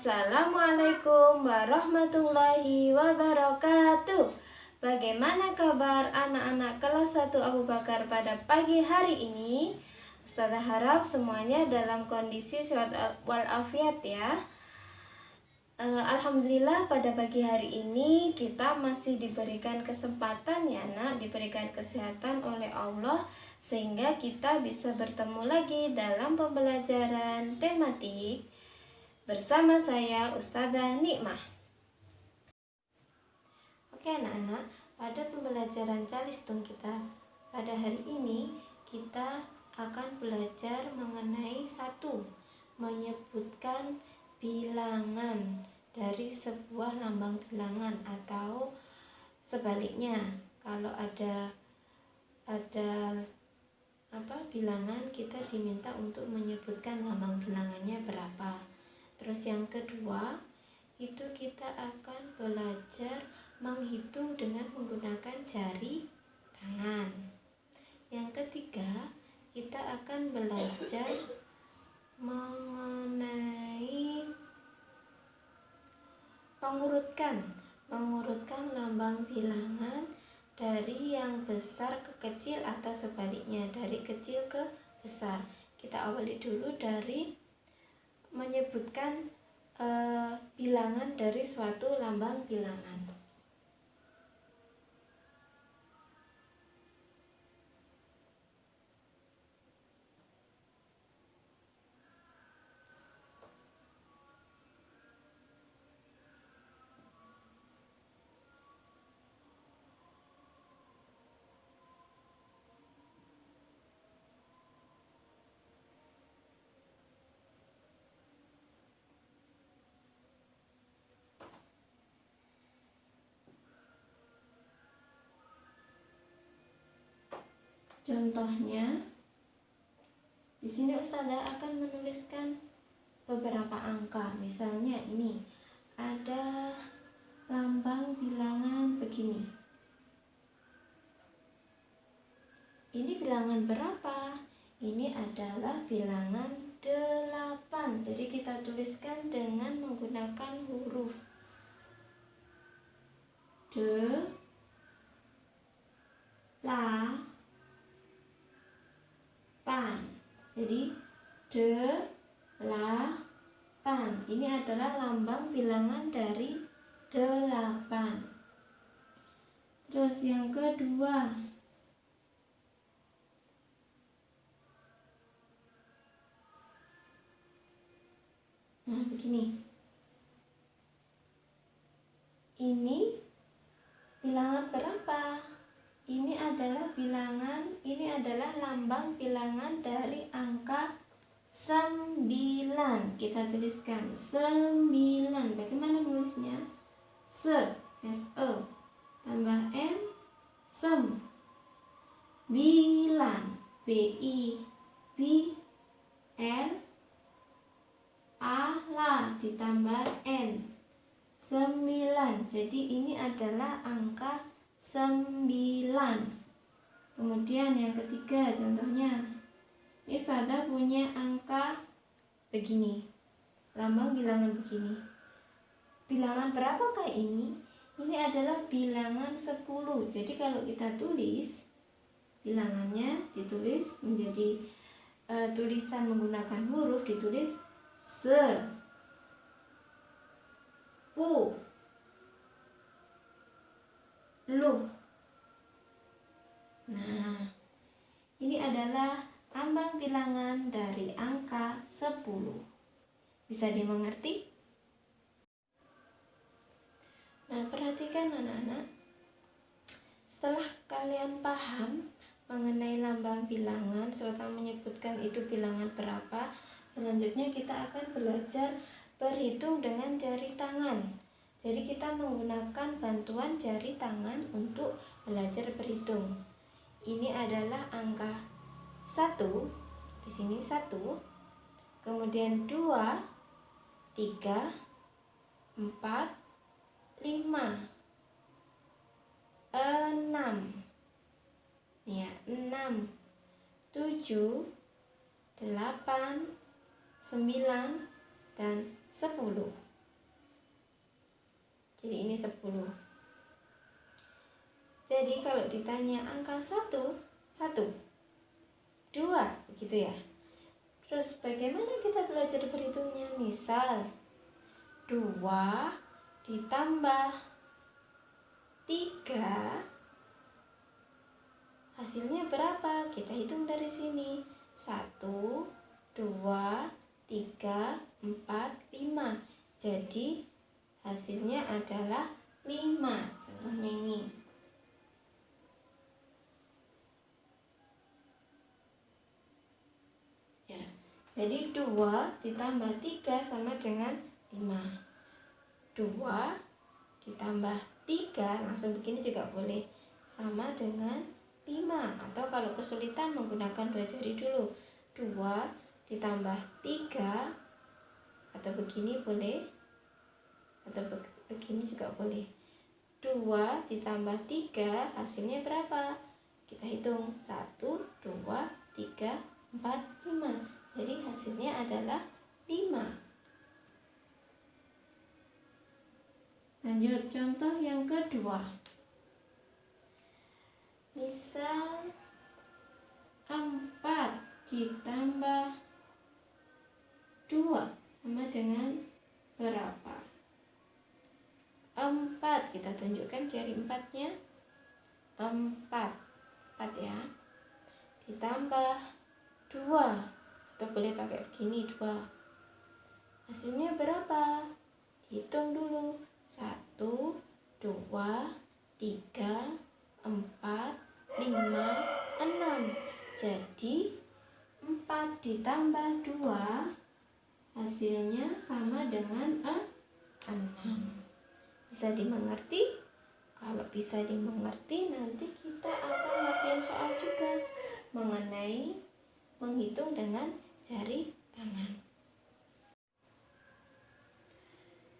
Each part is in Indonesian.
Assalamualaikum warahmatullahi wabarakatuh. Bagaimana kabar anak-anak kelas 1 Abu Bakar pada pagi hari ini? Ustazah harap semuanya dalam kondisi sehat walafiat ya. Alhamdulillah pada pagi hari ini kita masih diberikan kesempatan ya nak, diberikan kesehatan oleh Allah sehingga kita bisa bertemu lagi dalam pembelajaran tematik bersama saya Ustazah Nikmah. Oke anak-anak, pada pembelajaran calistung kita pada hari ini kita akan belajar mengenai menyebutkan bilangan dari sebuah lambang bilangan, atau sebaliknya kalau ada bilangan, kita diminta untuk menyebutkan lambang bilangannya berapa. Terus yang kedua itu kita akan belajar menghitung dengan menggunakan jari tangan. Yang ketiga kita akan belajar mengenai mengurutkan lambang bilangan dari yang besar ke kecil atau sebaliknya, dari kecil ke besar. Kita awali dulu dari menyebutkan bilangan dari suatu lambang bilangan. Contohnya, di sini Ustazah akan menuliskan beberapa angka. Misalnya ini ada lambang bilangan begini. Ini bilangan berapa? Ini adalah bilangan 8. Jadi kita tuliskan dengan menggunakan huruf Jadi 8. Ini adalah lambang bilangan dari 8. Terus yang kedua, nah begini. Ini bilangan berapa? Ini adalah lambang bilangan dari angka 9. Kita tuliskan 9. Bagaimana menulisnya? S-E tambah N, sem. B-I-B-L-A ditambah N, 9. Jadi ini adalah angka 9. Kemudian yang ketiga, contohnya ini Ustazah punya angka begini, lambang bilangan begini. Bilangan berapakah ini? Ini adalah bilangan 10. Jadi kalau kita tulis bilangannya, ditulis menjadi tulisan menggunakan huruf, ditulis 10. Nah, ini adalah lambang bilangan dari angka 10. Bisa dimengerti? Nah, perhatikan anak-anak. Setelah kalian paham mengenai lambang bilangan serta menyebutkan itu bilangan berapa, selanjutnya kita akan belajar berhitung dengan jari tangan. Jadi kita menggunakan bantuan jari tangan untuk belajar berhitung. Ini adalah angka 1, di sini 1, kemudian 2, 3, 4, 5, 6, ya 6, 7, 8, 9, dan 10. Jadi ini 10. Jadi kalau ditanya angka 1, 2, begitu ya. Terus bagaimana kita belajar berhitungnya? Misal 2 ditambah 3 hasilnya berapa? Kita hitung dari sini. 1, 2, 3, 4, 5. Jadi hasilnya adalah 5. Contohnya ini. Ya. Jadi 2 ditambah 3 sama dengan 5. 2 ditambah 3 langsung begini juga boleh, sama dengan 5. Atau kalau kesulitan menggunakan 2 jari dulu. 2 ditambah 3 atau begini boleh, atau begini juga boleh. 2 ditambah 3 hasilnya berapa? Kita hitung. 1, 2, 3, 4, 5. Jadi hasilnya adalah 5. Lanjut contoh yang kedua. Misal 4 ditambah 2 sama dengan berapa? 4, kita tunjukkan jari 4-nya. 4 ya. Ditambah 2, atau boleh pakai begini 2. Hasilnya berapa? Dihitung dulu. 1, 2, 3, 4, 5, 6. Jadi 4 ditambah 2 hasilnya sama dengan 6. Bisa dimengerti? Kalau bisa dimengerti, nanti kita akan latihan soal juga mengenai menghitung dengan jari tangan.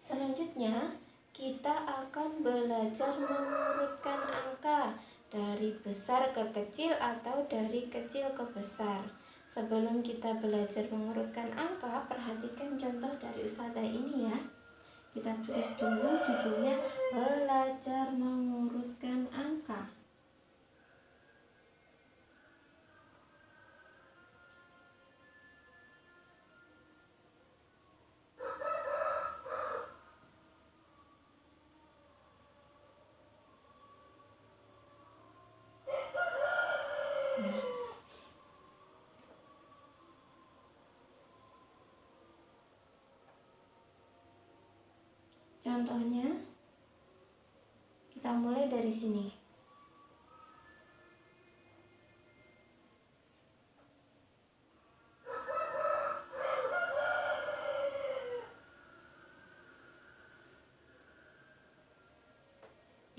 Selanjutnya kita akan belajar mengurutkan angka dari besar ke kecil atau dari kecil ke besar. Sebelum kita belajar mengurutkan angka, perhatikan contoh dari Ustazah ini ya. Kita tulis dulu judulnya belajar mengurutkan angka. Contohnya, kita mulai dari sini.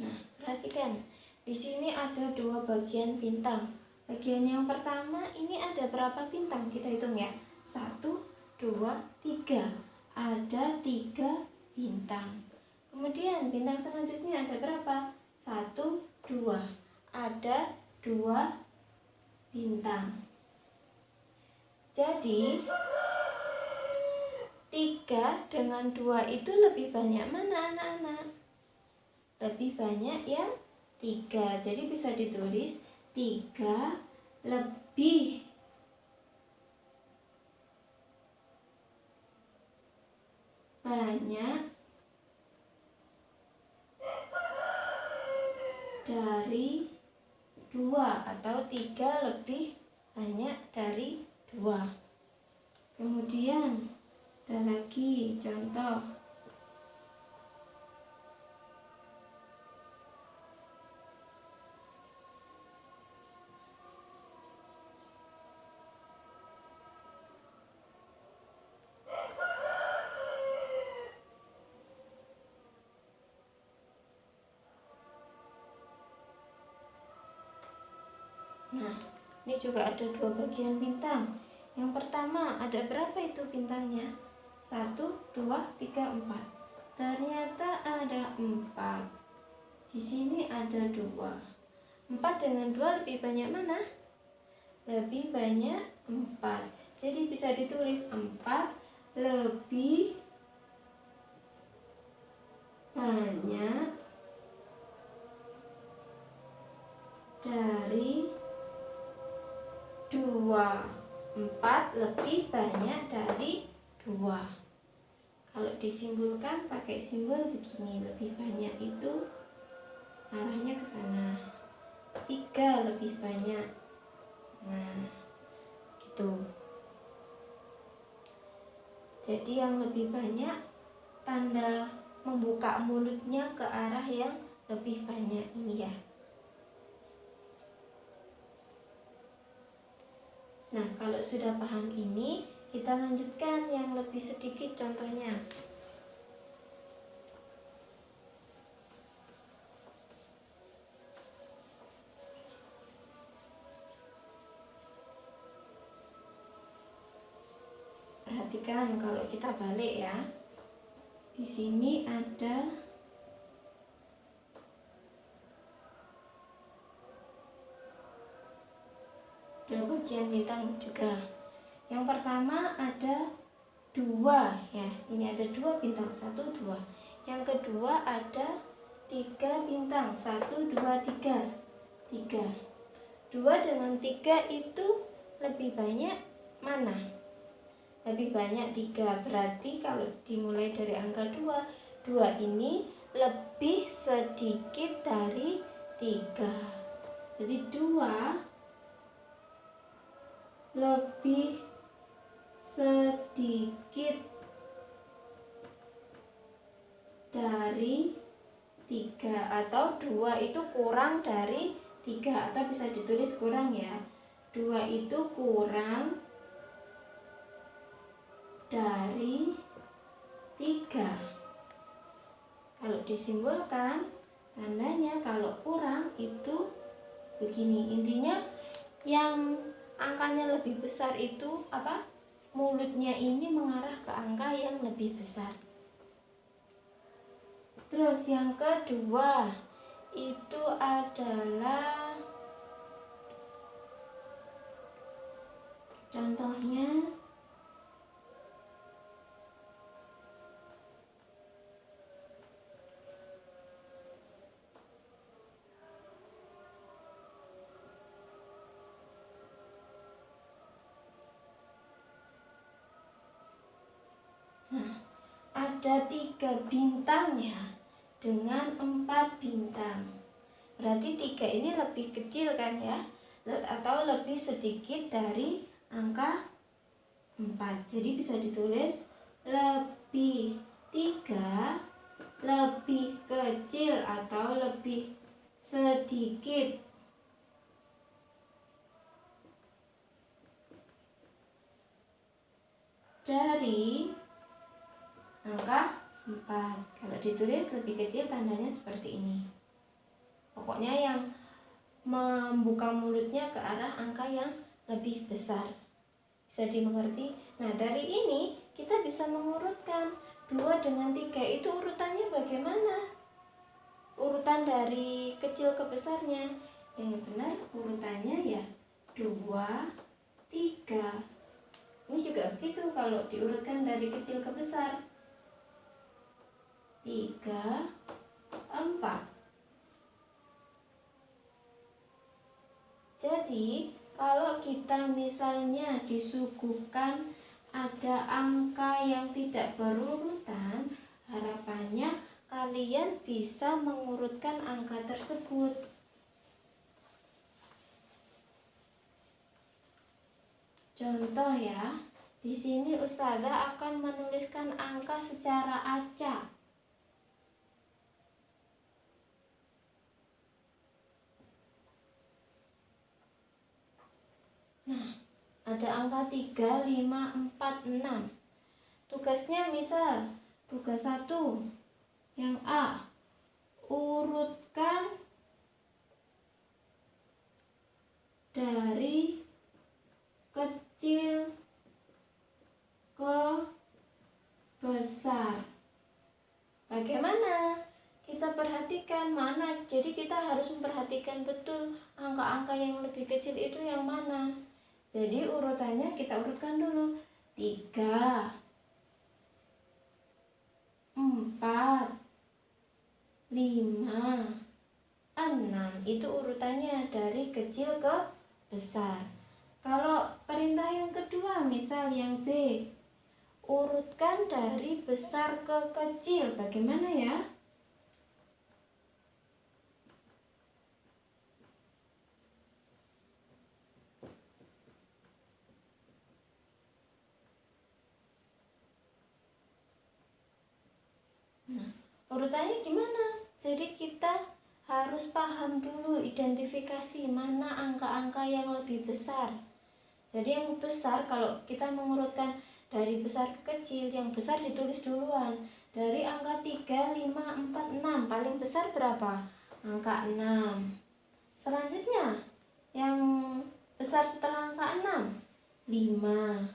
Nah, perhatikan. Di sini ada 2 bagian bintang. Bagian yang pertama ini ada berapa bintang? Kita hitung ya. 1, 2, 3. Ada 3 bintang. Kemudian bintang selanjutnya ada berapa? 1, 2. Ada 2 bintang. Jadi 3 dengan 2 itu lebih banyak mana anak-anak? Lebih banyak yang 3. Jadi bisa ditulis 3 lebih banyak dari 2 atau 3 lebih banyak dari 2. Kemudian ada lagi contoh. Nah, ini juga ada 2 bagian bintang. Yang pertama, ada berapa itu bintangnya? 1, 2, 3, 4. Ternyata ada 4. Di sini ada 2. 4 dengan 2 lebih banyak mana? Lebih banyak 4. Jadi bisa ditulis 4 lebih banyak banyak dari 2. 4 lebih banyak dari 2. Kalau disimbolkan pakai simbol begini, lebih banyak itu arahnya ke sana. 3 lebih banyak. Nah, gitu. Jadi yang lebih banyak tanda membuka mulutnya ke arah yang lebih banyak ini ya. Nah, kalau sudah paham ini, kita lanjutkan yang lebih sedikit contohnya. Perhatikan kalau kita balik ya. Di sini ada dua bagian bintang juga. Yang pertama ada 2 ya. Ini ada 2 bintang, 1, 2. Yang kedua ada 3 bintang, 1, 2, 3. 3. 2 dengan 3 itu lebih banyak mana? Lebih banyak 3. Berarti kalau dimulai dari angka 2, 2 ini lebih sedikit dari 3. Jadi 2 lebih sedikit dari 3, atau 2 itu kurang dari 3, atau bisa ditulis kurang ya. 2 itu kurang dari 3. Kalau disimbolkan tandanya kalau kurang itu begini. Intinya yang angkanya lebih besar itu apa? Mulutnya ini mengarah ke angka yang lebih besar. Terus yang kedua itu adalah contohnya ada 3 bintang ya dengan 4 bintang. Berarti 3 ini lebih kecil kan ya, atau lebih sedikit dari angka 4. Jadi bisa ditulis lebih 3 lebih kecil atau lebih sedikit dari angka 4. Kalau ditulis lebih kecil tandanya seperti ini. Pokoknya yang membuka mulutnya ke arah angka yang lebih besar. Bisa dimengerti? Nah, dari ini kita bisa mengurutkan 2 dengan 3 itu urutannya bagaimana? Urutan dari kecil ke besarnya. Yang benar urutannya ya 2, 3. Ini juga begitu kalau diurutkan dari kecil ke besar. 3, 4. Jadi kalau kita misalnya disuguhkan ada angka yang tidak berurutan, harapannya kalian bisa mengurutkan angka tersebut. Contoh ya, di sini Ustazah akan menuliskan angka secara acak. Nah, ada angka 3, 5, 4, 6. Tugasnya misal, tugas 1 yang A, urutkan dari kecil ke besar. Bagaimana? Kita perhatikan mana. Jadi kita harus memperhatikan betul angka-angka yang lebih kecil itu yang mana. Jadi urutannya kita urutkan dulu. 3, 4, 5, 6. Itu urutannya dari kecil ke besar. Kalau perintah yang kedua, misal yang B, urutkan dari besar ke kecil. Bagaimana ya? Nah, urutannya gimana? Jadi kita harus paham dulu identifikasi mana angka-angka yang lebih besar. Jadi yang besar, kalau kita mengurutkan dari besar ke kecil, yang besar ditulis duluan. Dari angka 3, 5, 4, 6, paling besar berapa? Angka 6. Selanjutnya, yang besar setelah angka 6, 5.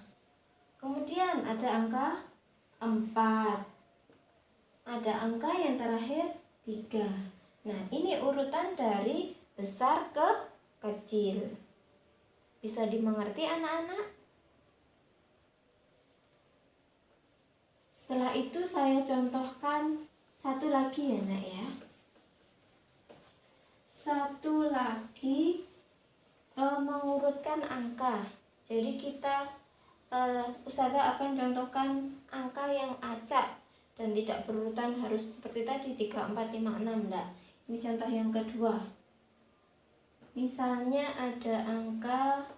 Kemudian ada angka 4. Ada angka yang terakhir 3. Nah, ini urutan dari besar ke kecil. Bisa dimengerti anak-anak? Setelah itu saya contohkan satu lagi ya nak ya. Satu lagi mengurutkan angka. Jadi kita Ustazah akan contohkan angka yang acak dan tidak berurutan harus seperti tadi 3, 4, 5, 6 enggak. Ini contoh yang kedua. Misalnya ada angka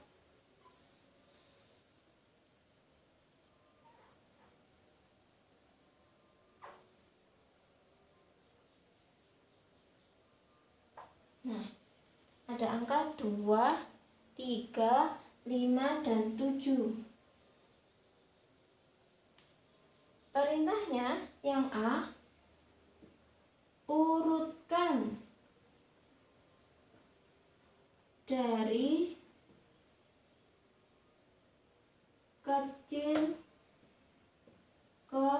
2, 3, 5, dan 7. Perintahnya yang A, urutkan dari kecil ke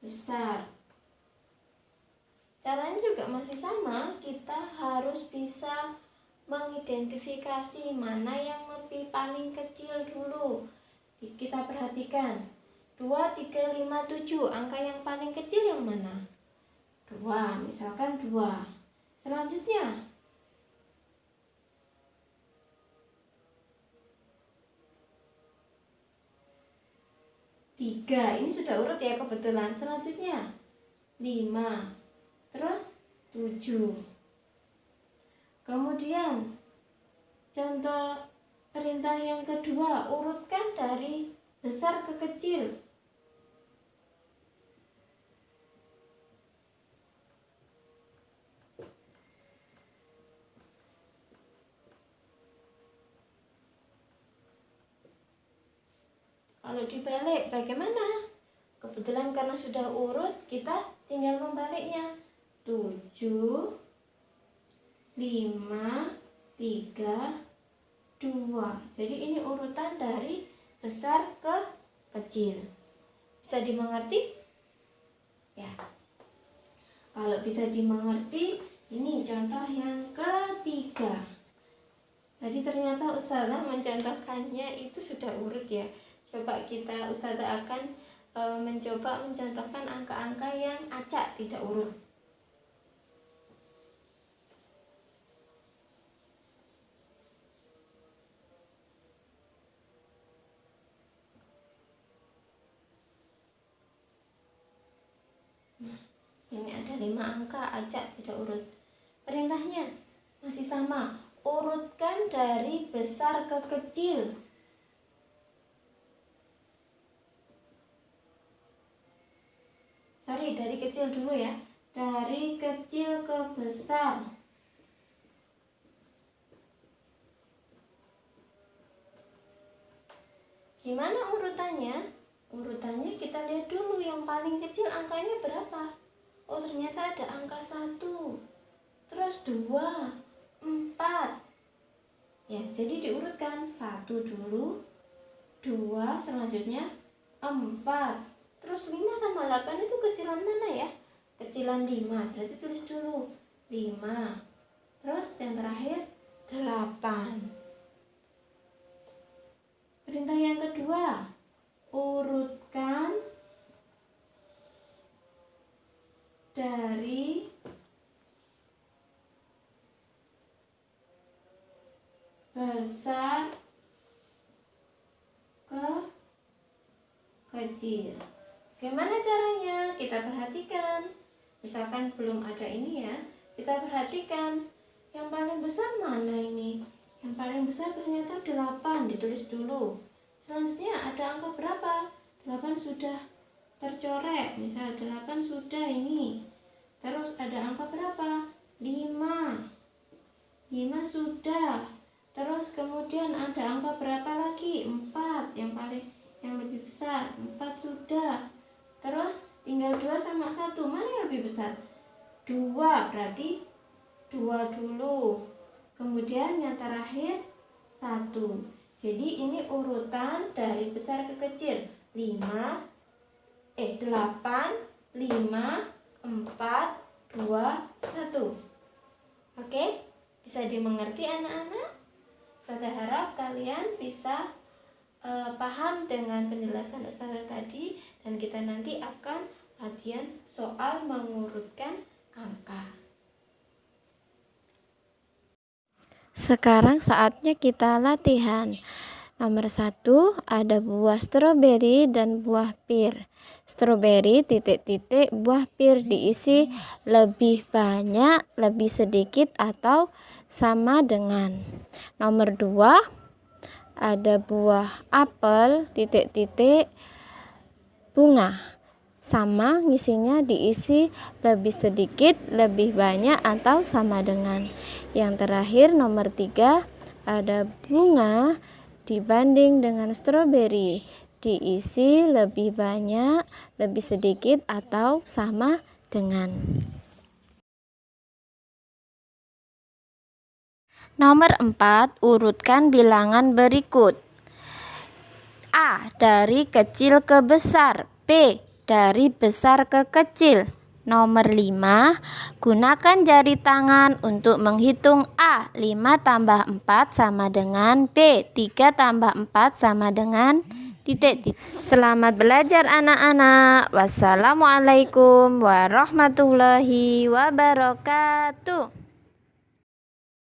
besar. Caranya juga masih sama, kita harus bisa mengidentifikasi mana yang lebih paling kecil dulu. Kita perhatikan 2, 3, 5, 7. Angka yang paling kecil yang mana? 2, misalkan 2. Selanjutnya 3. Ini sudah urut ya kebetulan. Selanjutnya 5. Terus 7. Kemudian contoh perintah yang kedua, urutkan dari besar ke kecil. Kalau dibalik bagaimana? Kebetulan karena sudah urut, kita tinggal membaliknya. 7, 5, 3, 2. Jadi ini urutan dari besar ke kecil. Bisa dimengerti? Ya. Kalau bisa dimengerti, ini contoh yang ketiga. Tadi ternyata Ustazah mencontohkannya itu sudah urut ya. Coba Ustazah akan mencoba mencontohkan angka-angka yang acak tidak urut. Ini ada 5 angka acak tidak urut. Perintahnya masih sama, urutkan dari besar ke kecil. Sorry, dari kecil dulu ya. Dari kecil ke besar. Gimana urutannya? Urutannya kita lihat dulu, yang paling kecil angkanya berapa? Oh, ternyata ada angka 1, terus 2, 4. Ya, jadi diurutkan 1 dulu, 2, selanjutnya 4. Terus 5 sama 8 itu kecilan mana ya? Kecilan 5, berarti tulis dulu 5. Terus yang terakhir 8. Perintah yang kedua, urutkan dari besar ke kecil. Bagaimana caranya? Kita perhatikan. Misalkan belum ada ini ya, kita perhatikan. Yang paling besar mana ini? Yang paling besar ternyata 8, ditulis dulu. Selanjutnya ada angka berapa? 8 sudah tercoret, misal 8 sudah ini. Terus ada angka berapa? 5. 5 sudah. Terus kemudian ada angka berapa lagi? 4, yang lebih besar. 4 sudah. Terus tinggal 2 sama 1, mana yang lebih besar? 2, berarti 2 dulu. Kemudian yang terakhir 1. Jadi ini urutan dari besar ke kecil. 8, 5, 4, 2, 1. Oke, bisa dimengerti anak-anak? Saya harap kalian bisa paham dengan penjelasan Ustazah tadi, dan kita nanti akan latihan soal mengurutkan angka. Sekarang saatnya kita latihan. Nomor 1 ada buah stroberi dan buah pir. Stroberi titik-titik, buah pir diisi lebih banyak, lebih sedikit, atau sama dengan. Nomor 2 ada buah apel titik-titik, bunga. Sama, ngisinya diisi lebih sedikit, lebih banyak, atau sama dengan. Yang terakhir nomor 3 ada bunga dibanding dengan stroberi, diisi lebih banyak, lebih sedikit, atau sama dengan. Nomor 4, urutkan bilangan berikut. A. Dari kecil ke besar. B. Dari besar ke kecil. Nomor 5, gunakan jari tangan untuk menghitung A. 5 tambah 4 sama dengan B. 3 tambah 4 sama dengan titik. Selamat belajar anak-anak. Wassalamualaikum warahmatullahi wabarakatuh.